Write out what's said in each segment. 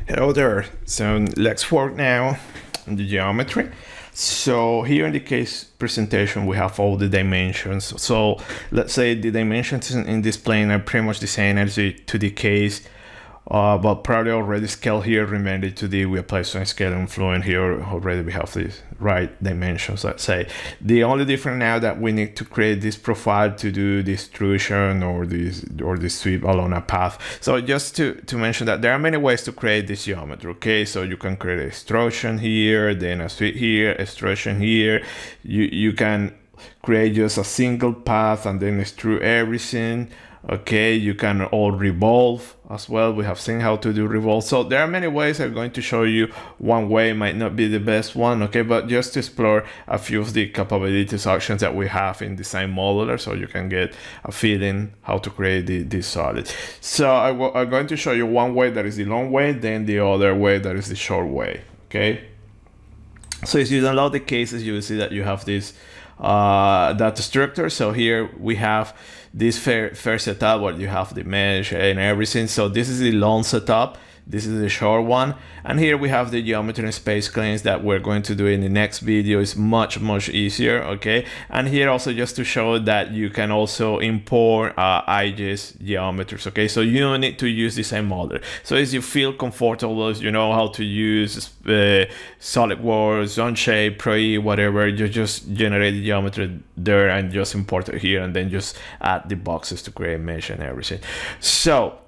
Hello there. So let's work now on the geometry. So here in the case presentation, we have all the dimensions. So let's say the dimensions in this plane are pretty much the same as to the case, but probably already scale here. Remember today we apply some scale in Fluent here. Already we have the right dimensions, let's say. The only difference now that we need to create this profile to do the extrusion or the sweep along a path. So just to mention that there are many ways to create this geometry, okay? So you can create extrusion here, then a sweep here, extrusion here. You can create just a single path and then extrude everything. Okay, you can all revolve as well. We have seen how to do revolve. So there are many ways. I'm going to show you one way, might not be the best one, okay, but just to explore a few of the capabilities options that we have in Design Modeler so you can get a feeling how to create this solid. So I'm going to show you one way that is the long way, then the other way that is the short way, okay? So if you download the cases, you will see that you have this data structure. So here we have this first setup where you have the mesh and everything. So this is the long setup. This is the short one. And here we have the geometry and space claims that we're going to do in the next video. It's much easier, okay? And here also just to show that you can also import Igs geometers, okay? So you don't need to use the same model. So as you feel comfortable, you know how to use SolidWorks, Onshape, Pro-E, whatever, you just generate the geometry there and just import it here and then just add the boxes to create mesh and everything. So,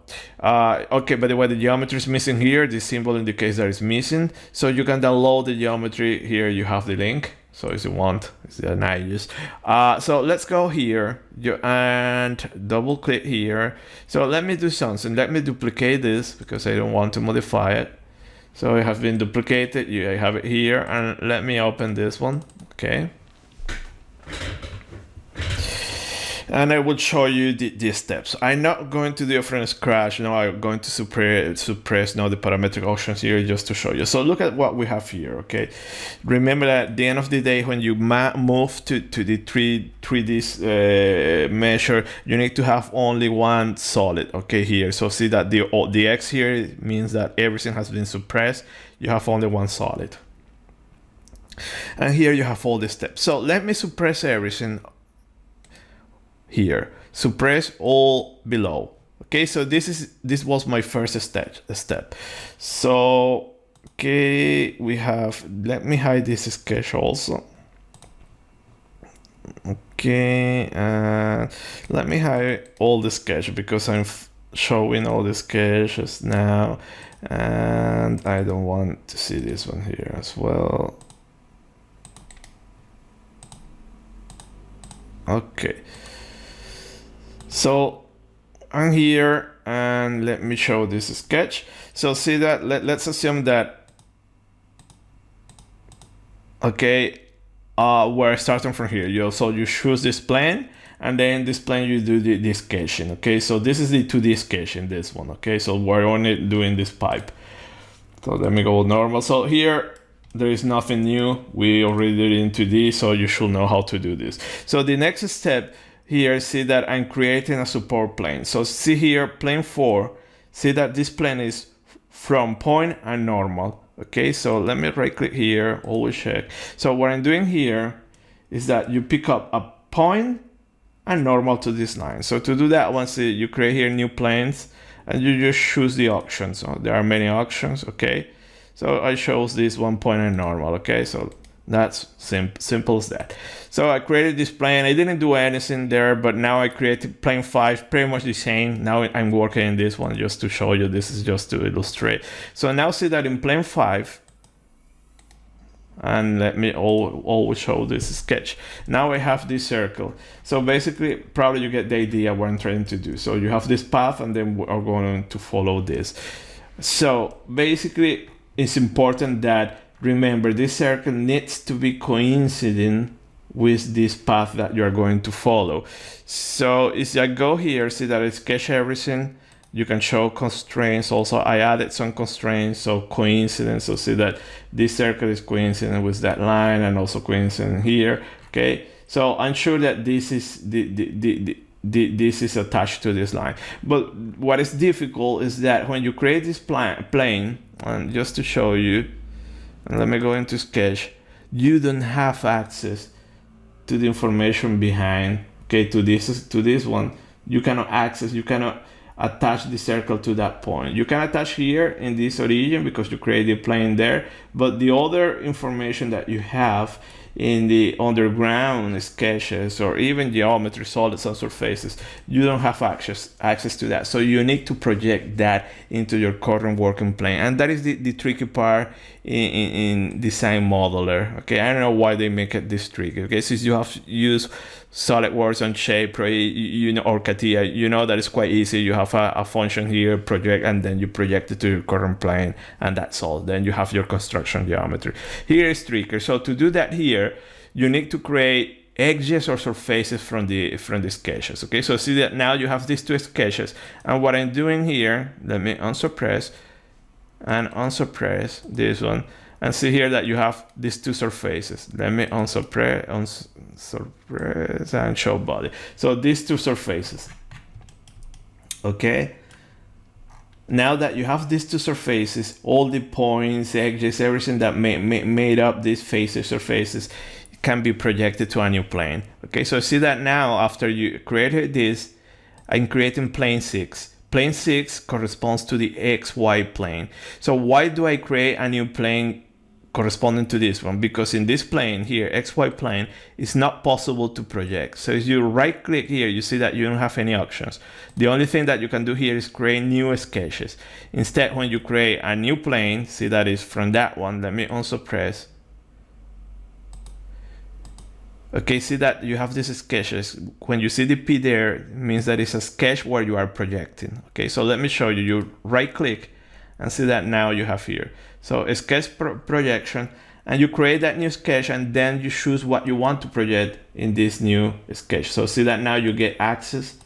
okay, by the way, the geometry is missing here. The symbol indicates that it's missing. So you can download the geometry. Here you have the link. So if you want, it's the UNIGE. So let's go here and double click here. So let me do something. Let me duplicate this because I don't want to modify it. So it has been duplicated. I have it here, and let me open this one. Okay. And I will show you the steps. I'm not going to do it from scratch. You know, I'm going to suppress now the parametric options here just to show you. So look at what we have here, okay? Remember that at the end of the day, when you move to the 3D measure, you need to have only one solid, okay, here. So see that the X here means that everything has been suppressed. You have only one solid. And here you have all the steps. So let me suppress everything here, suppress all below. Okay, so this was my first step. So okay, we have, let me hide this sketch also. Okay, let me hide all the sketch because I'm showing all the sketches now and I don't want to see this one here as well. Okay. So I'm here and let me show this sketch. So see that, let's assume that, okay, we're starting from here. So you choose this plane and then this plane you do the sketching, okay? So this is the 2D sketching, this one, okay? So we're only doing this pipe. So let me go normal. So here, there is nothing new. We already did it in 2D, so you should know how to do this. So the next step, here, see that I'm creating a support plane. So see here, plane 4, see that this plane is from point and normal. Okay, so let me right click here, always check. So what I'm doing here is that you pick up a point and normal to this line. So to do that, once you create here new planes and you just choose the options. So there are many options, okay? So I chose this 1 point and normal, okay? So that's simple as that. So I created this plane. I didn't do anything there, but now I created plane 5, pretty much the same. Now I'm working in this one just to show you. This is just to illustrate. So now see that in plane 5, and let me always show this sketch. Now I have this circle. So basically, probably you get the idea what I'm trying to do. So you have this path, and then we are going to follow this. So basically, it's important that, remember, this circle needs to be coincident with this path that you're going to follow. So if I go here, see that I sketch everything. You can show constraints. Also, I added some constraints, so coincidence. So see that this circle is coincident with that line and also coincident here. Okay, so I'm sure that this is this is attached to this line. But what is difficult is that when you create this plane, and just to show you, and let me go into Sketch, you don't have access to the information behind, okay, to this one. You cannot access, you cannot attach the circle to that point. You can attach here in this origin because you created a plane there, but the other information that you have in the underground sketches or even geometry, solids and surfaces, you don't have access to that. So you need to project that into your current working plane. And that is the tricky part in Design Modeler. Okay, I don't know why they make it this tricky. Okay, since you have to use SolidWorks and Shaper, you know, or CATIA, you know that it's quite easy. You have a function here, project, and then you project it to your current plane, and that's all. Then you have your construction geometry. Here is tricky. So to do that here, you need to create edges or surfaces from the sketches. Okay, so see that now you have these two sketches, and what I'm doing here, let me unsuppress and unsuppress this one, and see here that you have these two surfaces. Let me unsuppress and show body. So these two surfaces. Okay. Now that you have these two surfaces, all the points, edges, everything that made up these faces, surfaces, can be projected to a new plane. Okay, so see that now after you created this, I'm creating plane 6. Plane 6 corresponds to the XY plane. So why do I create a new plane corresponding to this one? Because in this plane here, XY plane, it's not possible to project. So if you right click here, you see that you don't have any options. The only thing that you can do here is create new sketches. Instead, when you create a new plane, see that is from that one. Let me unsuppress. Okay, see that you have these sketches. When you see the P there, it means that it's a sketch where you are projecting. Okay, so let me show you. You right click and see that now you have here. So a sketch projection, and you create that new sketch, and then you choose what you want to project in this new sketch. So see that now you get access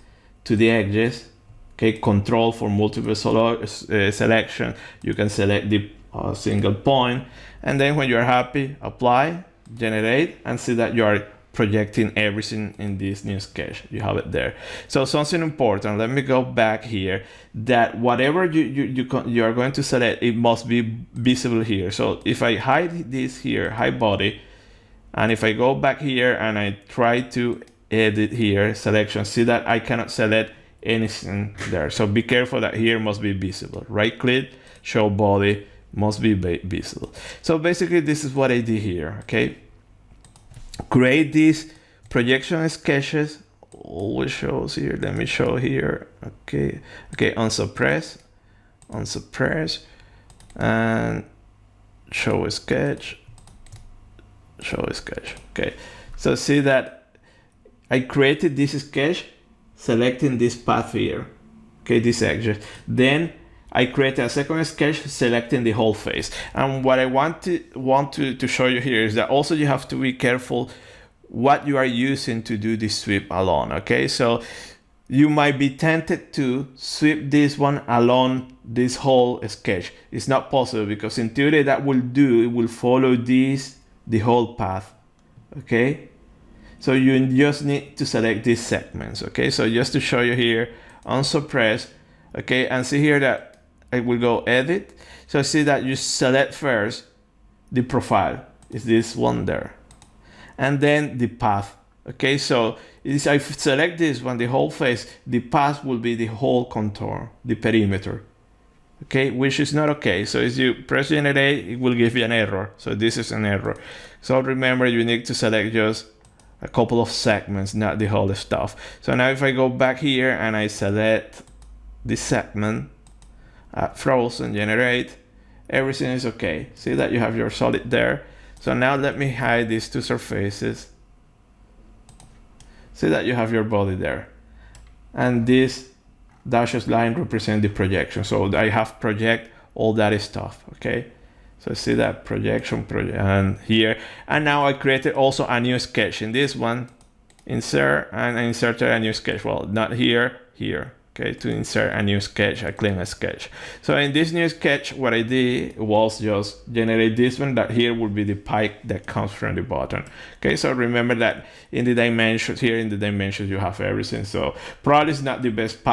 to the edges. Okay, control for multiple selection. You can select the single point, and then when you're happy, apply, generate, and see that you are projecting everything in this new sketch. You have it there. So something important, let me go back here, that whatever you are going to select, it must be visible here. So if I hide this here, hide body, and if I go back here and I try to edit here, selection, see that I cannot select anything there. So be careful that here must be visible. Right click, show body, must be visible. So basically this is what I did here. Okay, create these projection sketches, always shows here. Let me show here. Okay, unsuppress, and show a sketch, Okay, so see that I created this sketch selecting this path here. Okay, this edge. Then I created a second sketch selecting the whole face. And what I want to show you here is that also you have to be careful what you are using to do this sweep along. Okay, so you might be tempted to sweep this one along this whole sketch. It's not possible because in theory that will do, it will follow this, the whole path. Okay, so you just need to select these segments. Okay, so just to show you here, unsuppress. Okay, and see here that I will go edit. So see that you select first the profile, is this one there, and then the path. Okay, so if I select this one, the whole face, the path will be the whole contour, the perimeter. Okay, which is not okay. So if you press generate, it will give you an error. So this is an error. So remember, you need to select just a couple of segments, not the whole stuff. So now if I go back here and I select this segment, frozen, generate, everything is okay. See that you have your solid there. So now let me hide these two surfaces. See that you have your body there. And this dashes line represent the projection. So I have project all that stuff, okay? So see that projection, and here. And now I created also a new sketch. In this one, insert, and I inserted a new sketch. Well, not here, here. Okay, to insert a new sketch, a clean sketch. So in this new sketch, what I did was just generate this one, that here would be the pipe that comes from the bottom. Okay, so remember that in the dimensions, here in the dimensions, you have everything. So probably it's not the best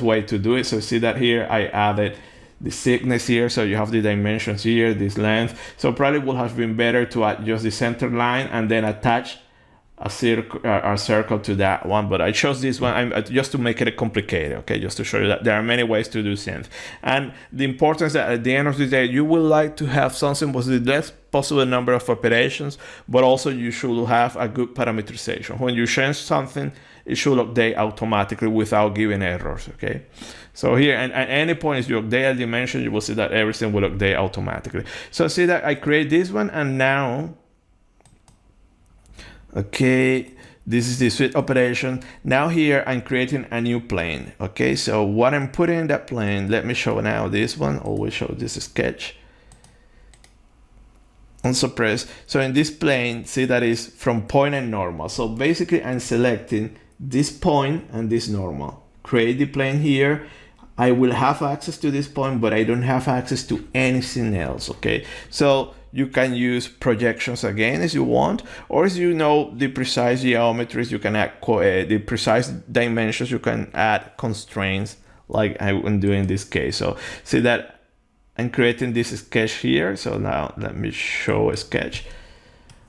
way to do it. So see that here I added the thickness here, so you have the dimensions here, this length. So probably would have been better to add just the center line and then attach a circle to that one, but I chose this one just to make it complicated, okay, just to show you that there are many ways to do synth. And the importance that at the end of the day, you would like to have something with the less possible number of operations, but also you should have a good parameterization. When you change something, it should update automatically without giving errors, okay? So here, and at any point as you update a dimension, you will see that everything will update automatically. So see that I create this one, and now, okay, this is the switch operation. Now here I'm creating a new plane. Okay, so what I'm putting in that plane, let me show now this one. Always show this sketch. Unsuppress. So in this plane, see that is from point and normal. So basically I'm selecting this point and this normal. Create the plane here. I will have access to this point, but I don't have access to anything else. Okay, so you can use projections again as you want, or as you know the precise geometries, you can add the precise dimensions, you can add constraints like I'm doing in this case. So see that I'm creating this sketch here. So now let me show a sketch.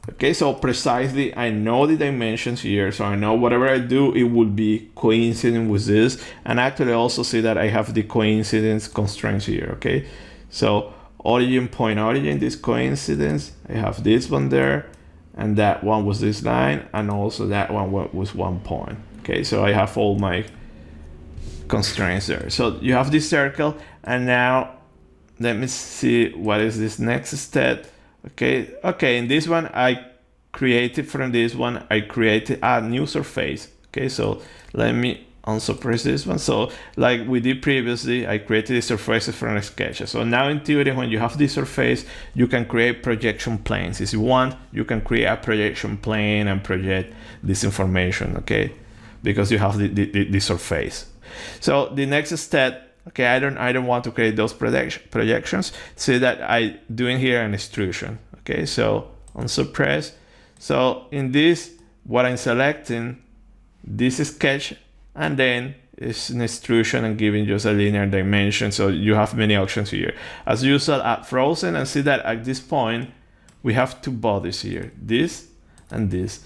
Okay, so precisely I know the dimensions here, so I know whatever I do, it will be coincident with this. And actually also see that I have the coincidence constraints here. Okay, so origin, point origin, this coincidence, I have this one there, and that one was this line, and also that one was 1 point. Okay, so I have all my constraints there. So you have this circle, and now let me see what is this next step. Okay, in this one I created, from this one I created a new surface. Okay, so let me unsuppress this one. So like we did previously, I created the surfaces from a sketch. So now in theory, when you have this surface, you can create projection planes. If you want, you can create a projection plane and project this information, okay, because you have the surface. So the next step, okay, I don't want to create those projections. So that I doing here an extrusion. Okay, so unsuppress. So in this, what I'm selecting, this sketch, and then it's an extrusion and giving just a linear dimension. So you have many options here. As usual, at frozen, and see that at this point we have two bodies here, this and this.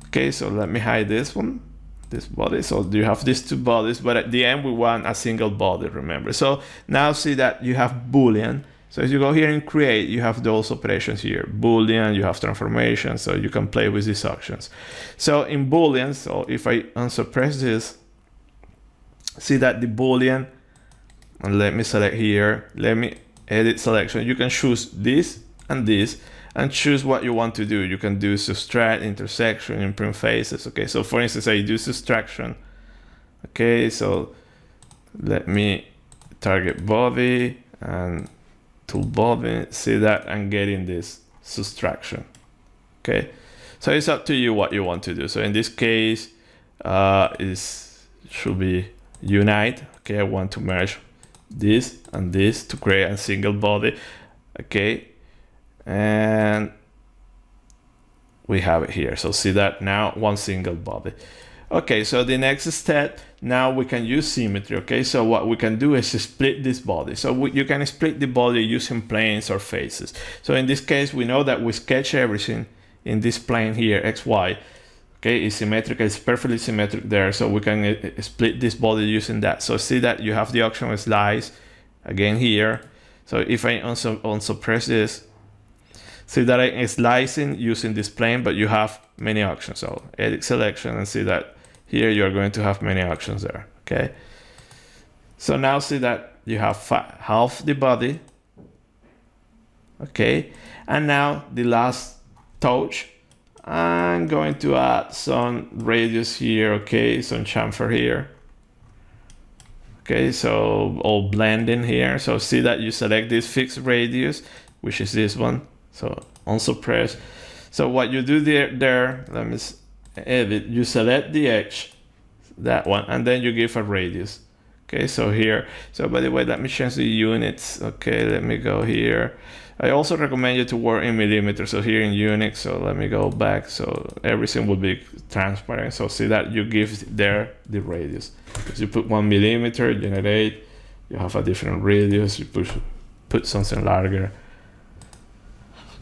Okay, so let me hide this one, this body. So you have these two bodies, but at the end we want a single body, remember. So now see that you have Boolean. So as you go here and create, you have those operations here. Boolean, you have transformation, so you can play with these options. So in Boolean, so if I unsuppress this, see that the Boolean, and let me select here, let me edit selection. You can choose this and this, and choose what you want to do. You can do subtract, intersection, imprint faces. Okay, so for instance, I do subtraction. Okay, so let me target body and tool body. See that I'm getting this subtraction. Okay, so it's up to you what you want to do. So in this case, should be unite. Okay, I want to merge this and this to create a single body. Okay, and we have it here. So see that now one single body. Okay, so the next step, now we can use symmetry. Okay, so what we can do is split this body. So you can split the body using planes or faces. So in this case, we know that we sketch everything in this plane here, XY. Okay, it's symmetrical, it's perfectly symmetric there. So we can split this body using that. So see that you have the option of slice again here. So if I unsuppress this, see that I'm slicing using this plane, but you have many options. So edit selection, and see that here you're going to have many options there. Okay, so now see that you have half the body. Okay, and now the last touch, I'm going to add some radius here. Okay, some chamfer here. Okay, so all blending here. So see that you select this fixed radius, which is this one. So unsuppress. So what you do there, let me edit, you select the edge, that one, and then you give a radius. Okay, so here, so by the way, let me change the units. Okay, let me go here. I also recommend you to work in millimeters. So here in Unix, so let me go back. So everything will be transparent. So see that you give there the radius. So you put 1 millimeter, generate you have a different radius, you put something larger,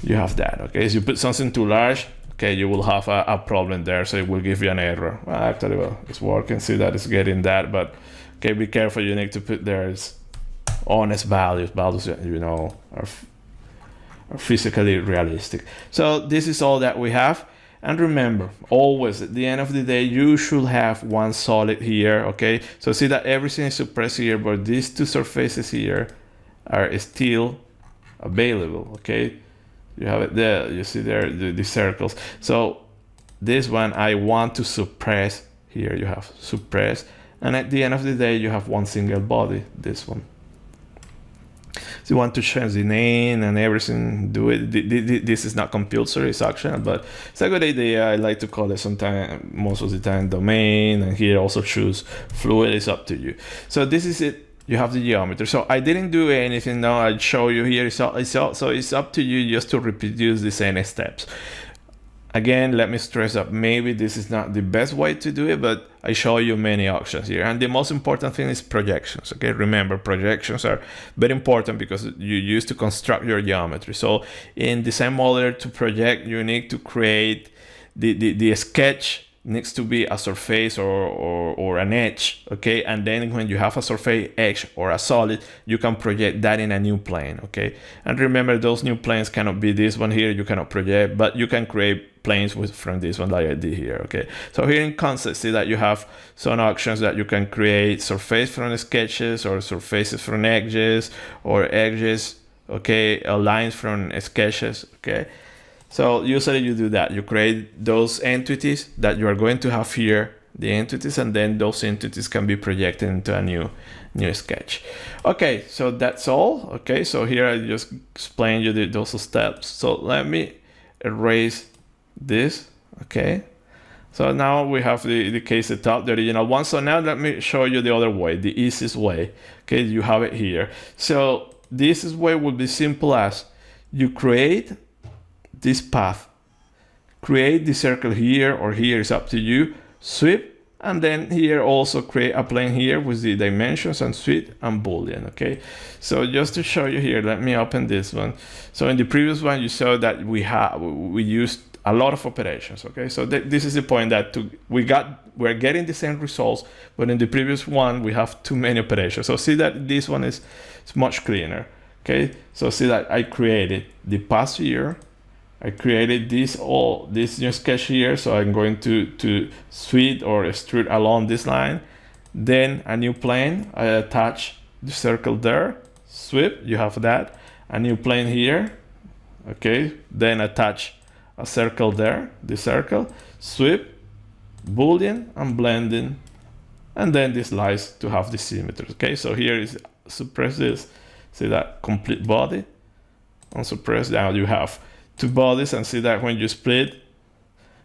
you have that. Okay, if you put something too large, okay, you will have a problem there, so it will give you an error. Well, actually, well, it's working, see that it's getting that, but okay, be careful, you need to put there honest values that you know are physically realistic. So this is all that we have. And remember, always at the end of the day, you should have one solid here, okay? So see that everything is suppressed here, but these two surfaces here are still available, okay? You have it there, you see there, the circles. So this one I want to suppress here, you have suppress. And at the end of the day, you have one single body, this one. So you want to change the name and everything, do it. This is not compulsory, it's optional, but it's a good idea. I like to call it sometimes, most of the time, domain, and here also choose Fluent, it's up to you. So this is it, you have the geometry. So I didn't do anything now, I'll show you here. So it's up to you just to reproduce the same steps. Again, let me stress that maybe this is not the best way to do it, but I show you many options here. And the most important thing is projections, okay? Remember, projections are very important because you use to construct your geometry. So in Design Modeler, to project, you need to create the sketch needs to be a surface or an edge, okay? And then when you have a surface, edge, or a solid, you can project that in a new plane, okay? And remember, those new planes cannot be this one here, you cannot project, but you can create planes from this one like I did here, okay? So here in concept, see that you have some options that you can create surface from sketches, or surfaces from edges, or edges, okay, lines from sketches, okay? So usually you do that. You create those entities that you are going to have here, the entities, and then those entities can be projected into a new sketch. Okay, so that's all. Okay, so here I just explained you those steps. So let me erase this. Okay, so now we have the case setup, the original one. So now let me show you the other way, the easiest way. Okay, you have it here. So this way would be simple as you create this path, create the circle here or here, is up to you, sweep, and then here also create a plane here with the dimensions and sweep and boolean. Okay, so just to show you here, let me open this one. So in the previous one you saw that we used a lot of operations. Okay, so this is the point that we're getting the same results, but in the previous one we have too many operations. So see that this one is much cleaner. Okay, so see that I created the path here, I created this new sketch here, so I'm going to sweep or extrude along this line. Then a new plane, I attach the circle there, sweep, you have that. A new plane here, okay, then attach a circle there, the circle, sweep, boolean, and blending, and then this lies to have the symmetry. Okay, so here is suppress this, see that complete body, and suppress down, you have two bodies, and see that when you split,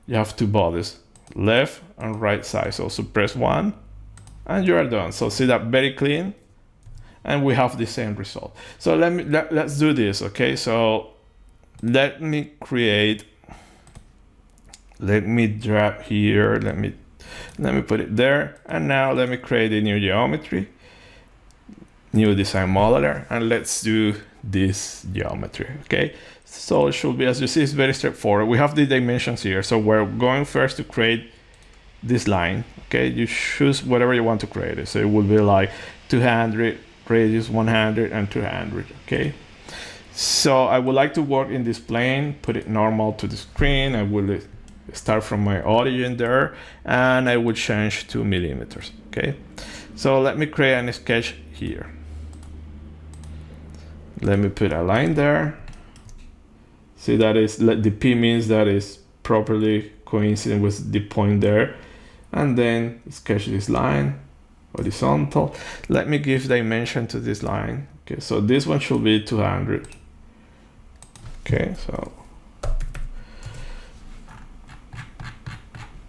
you have two bodies, left and right side. So suppress one, and you are done. So see that very clean, and we have the same result. So let's do this. Okay, so let me drag here, let me put it there, and now let me create a new geometry, new design modeler, and let's do this geometry. Okay, so it should be, as you see, it's very straightforward. We have the dimensions here, so we're going first to create this line. Okay, you choose whatever you want to create it, so it will be like 200, radius 100, and 200. Okay, so I would like to work in this plane, put it normal to the screen. I will start from my origin there, and I will change 2 millimeters. Okay, so let me create a sketch here. Let me put a line there. See, that is, the P means that is properly coincident with the point there. And then sketch this line, horizontal. Let me give dimension to this line. Okay, so this one should be 200. Okay, so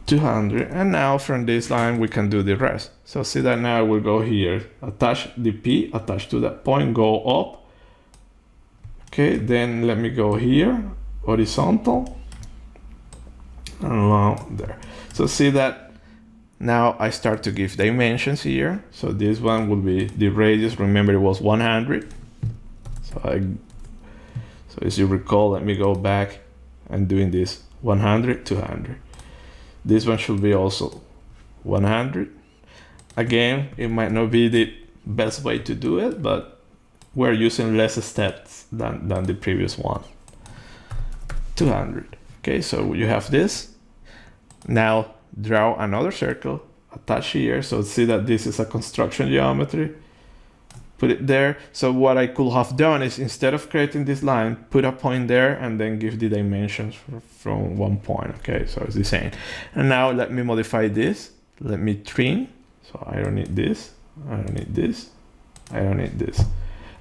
200. And now from this line, we can do the rest. So see that now we'll go here, attach the P, attach to that point, go up. Okay, then let me go here, horizontal, and along there. So see that Now I start to give dimensions here. So this one will be the radius. Remember it was 100. So as you recall, let me go back and doing this 100, 200. This one should be also 100. Again, it might not be the best way to do it, but we're using less steps than the previous one. 200. Okay, so you have this. Now draw another circle, attach here. So see that this is a construction geometry. Put it there. So what I could have done is, instead of creating this line, put a point there and then give the dimensions from one point. Okay, so it's the same. And now let me modify this. Let me trim. So I don't need this. I don't need this. I don't need this.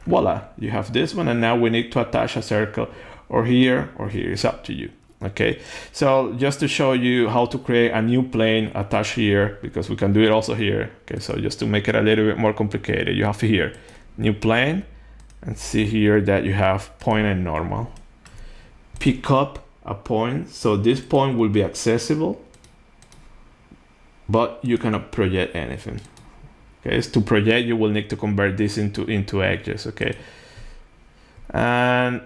Voila, you have this one. And now we need to attach a circle or here or here. It's up to you. Okay, so just to show you how to create a new plane, attach here, because we can do it also here. Okay, so just to make it a little bit more complicated, you have here new plane, and see here that you have point and normal. Pick up a point, so this point will be accessible, but you cannot project anything. Okay, so to project, you will need to convert this into edges. Okay, and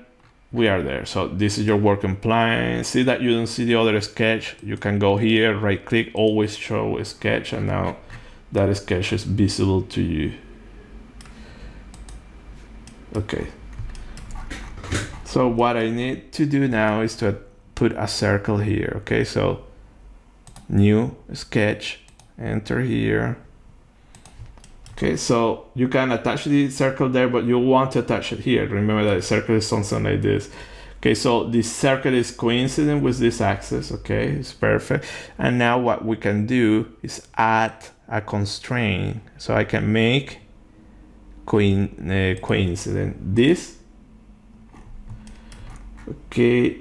we are there. So this is your working plane. See that you don't see the other sketch? You can go here, right click, always show a sketch, and now that sketch is visible to you. Okay. So what I need to do now is to put a circle here. Okay, so new sketch, enter here. Okay, so you can attach the circle there, but you want to attach it here. Remember that the circle is something like this. Okay, so this circle is coincident with this axis. Okay, it's perfect. And now what we can do is add a constraint. So I can make coincident this. Okay,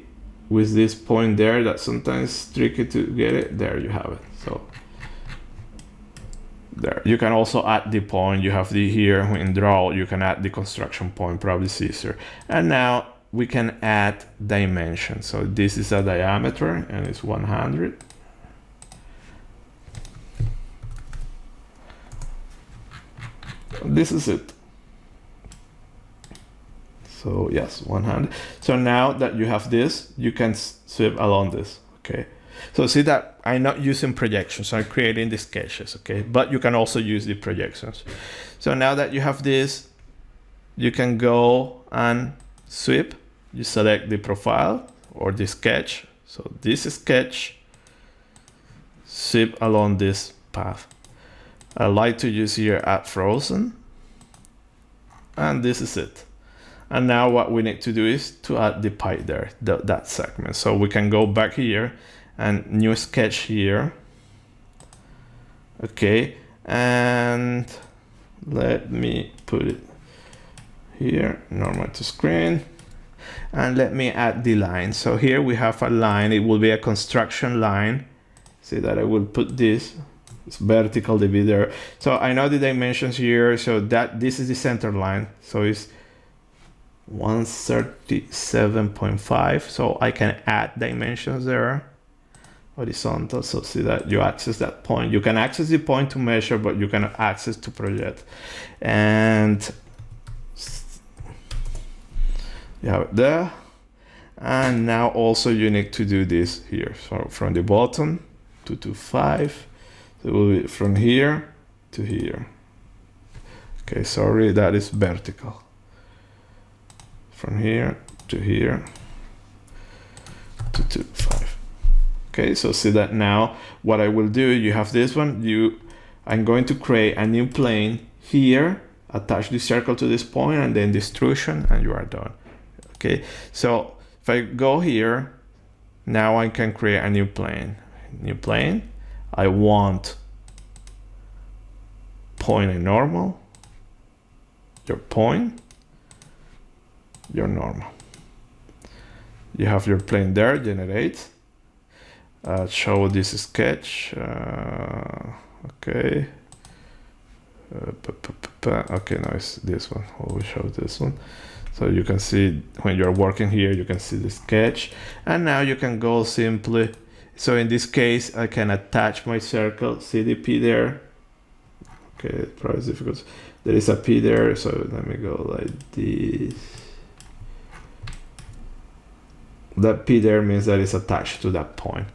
with this point there, that's sometimes tricky to get it. There you have it. So there, you can also add the point. You have the here in draw, you can add the construction point, probably easier. And now we can add dimension. So this is a diameter and it's 100. This is it. So yes, 100. So now that you have this, you can sweep along this. Okay. So see that I'm not using projections, I'm creating the sketches, okay? But you can also use the projections. So now that you have this, you can go and sweep. You select the profile or the sketch. So this sketch, sweep along this path. I like to use here add frozen. And this is it. And now what we need to do is to add the pipe there, that segment. So we can go back here and new sketch here. Okay, and let me put it here, normal to screen. And let me add the line. So here we have a line, it will be a construction line. See that I will put this, it's vertical to be there. So I know the dimensions here, so that this is the center line. So it's 137.5. So I can add dimensions there. Horizontal, so see that you access that point. You can access the point to measure, but you cannot access to project. And you have it there. And now also you need to do this here. So from the bottom, 225. So it will be from here to here. Okay, sorry, that is vertical. From here to here, 225. Okay, so see that now what I will do, you have this one, I'm going to create a new plane here, attach the circle to this point and then the extrusion, and you are done. Okay, so if I go here, now I can create a new plane. I want point and normal, your point, your normal. You have your plane there, generate. Show this sketch. Okay. Okay, now it's this one. We'll show this one. So you can see when you're working here, you can see the sketch. And now you can go simply So in this case, I can attach my circle, see the P there. Okay, it's probably difficult. There is a P there, so let me go like this. That P there means that it's attached to that point.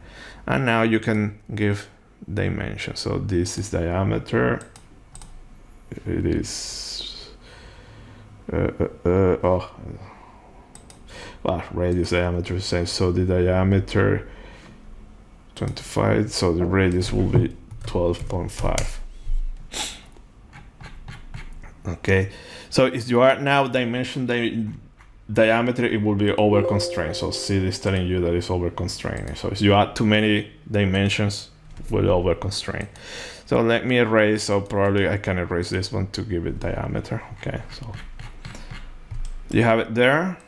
And now you can give dimension. So this is diameter. It is well, radius diameter same. So the diameter 25. So the radius will be 12.5. Okay. So if you are now dimension diameter, it will be over constrained. So see this telling you that it's over constrained. So if you add too many dimensions, it will over constrain. So let me erase. So probably I can erase this one to give it diameter. Okay, so you have it there.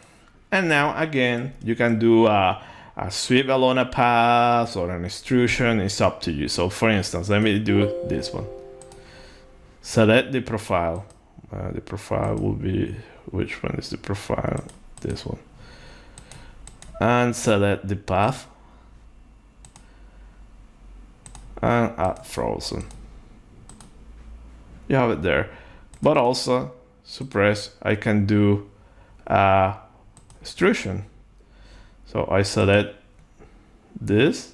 And now again, you can do a sweep along a path or an extrusion. It's up to you. So for instance, let me do this one. Select the profile. The profile will be, which one is the profile? This one. And select the path. And add frozen. You have it there. But also, suppress, I can do extrusion. So I select this.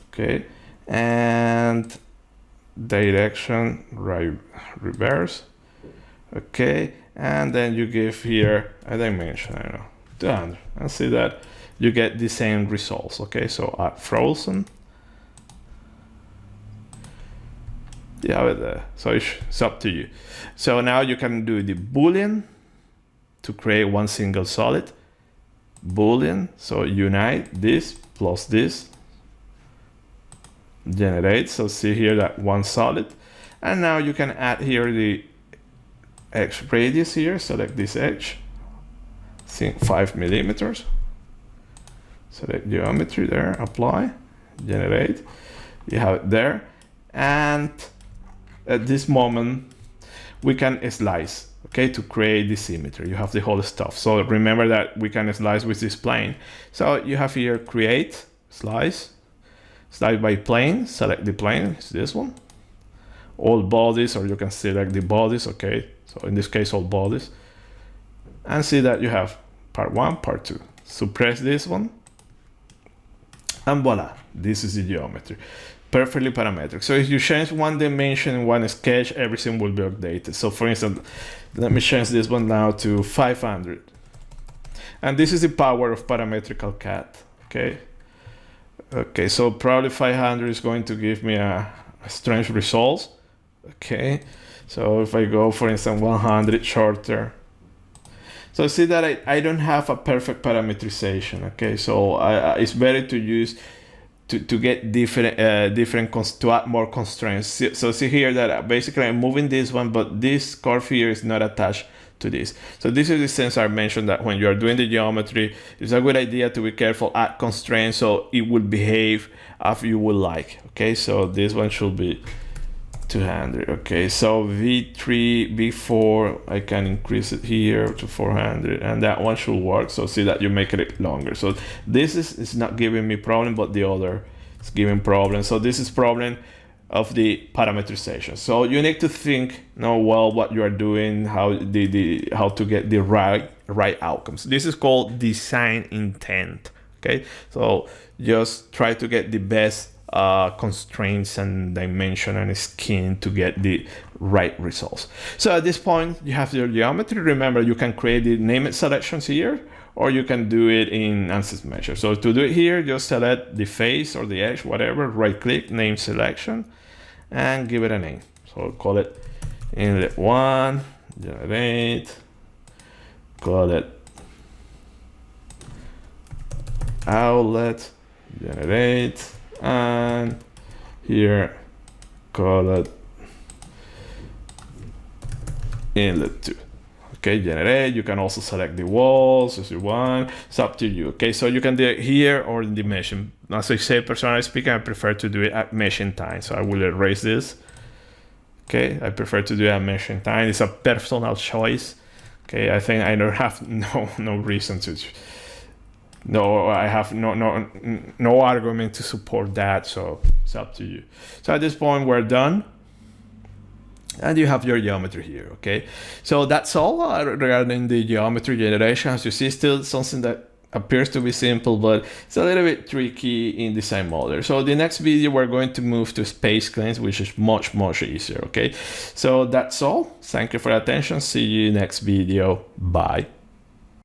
Okay. And direction, right, reverse. Okay. And then you give here a dimension, I don't know, 200. And see that you get the same results. Okay. So add frozen. You have it there. So it's up to you. So now you can do the Boolean to create one single solid. Boolean, so unite this plus this. Generate, so see here that one solid. And now you can add here the edge radius here. Select this edge. 5 millimeters. Select geometry there, apply, generate. You have it there. And at this moment, we can slice, okay, to create the symmetry. You have the whole stuff. So remember that we can slice with this plane. So you have here create, slice by plane, select the plane, it's this one. All bodies, or you can select the bodies, okay. So in this case, all bodies. And see that you have part 1, part 2. Suppress this one. And voila, this is the geometry. Perfectly parametric. So if you change one dimension in one sketch, everything will be updated. So for instance, let me change this one now to 500. And this is the power of parametrical CAD. Okay. Okay, so probably 500 is going to give me a strange results. Okay. So if I go, for instance, 100 shorter. So see that I don't have a perfect parametrization. Okay. So it's better to use to get different to add more constraints. So see here that basically I'm moving this one, but this curve here is not attached to this. So this is the sense I mentioned that when you are doing the geometry, it's a good idea to be careful, add constraints so it will behave as you would like. Okay, so this one should be 200. Okay, so V3, V4, I can increase it here to 400, and that one should work. So see that you make it longer. So this is not giving me problem, but the other is giving problem. So this is problem of the parameterization. So you need to know well what you are doing, how to get the right outcomes. This is called design intent. Okay, so just try to get the best constraints and dimension and skin to get the right results. So at this point, you have your geometry. Remember, you can create the named selections here, or you can do it in ansys measure. So to do it here, just select the face or the edge, whatever, right click, name selection, and give it a name. So call it inlet 1, generate, call it outlet, generate, and here call it inlet 2. Okay, generate. You can also select the walls as you want. It's up to you. Okay, so you can do it here or in the meshing. As I say, personally speaking, I prefer to do it at meshing time. So I will erase this. Okay, I prefer to do it at meshing time. It's a personal choice. Okay, I think I don't have no reason to No, I have no argument to support that, so it's up to you. So at this point, we're done. And you have your geometry here, okay? So that's all regarding the geometry generation. As you see, still something that appears to be simple, but it's a little bit tricky in design model. So the next video, we're going to move to space claims, which is much easier, okay? So that's all. Thank you for your attention. See you next video. Bye.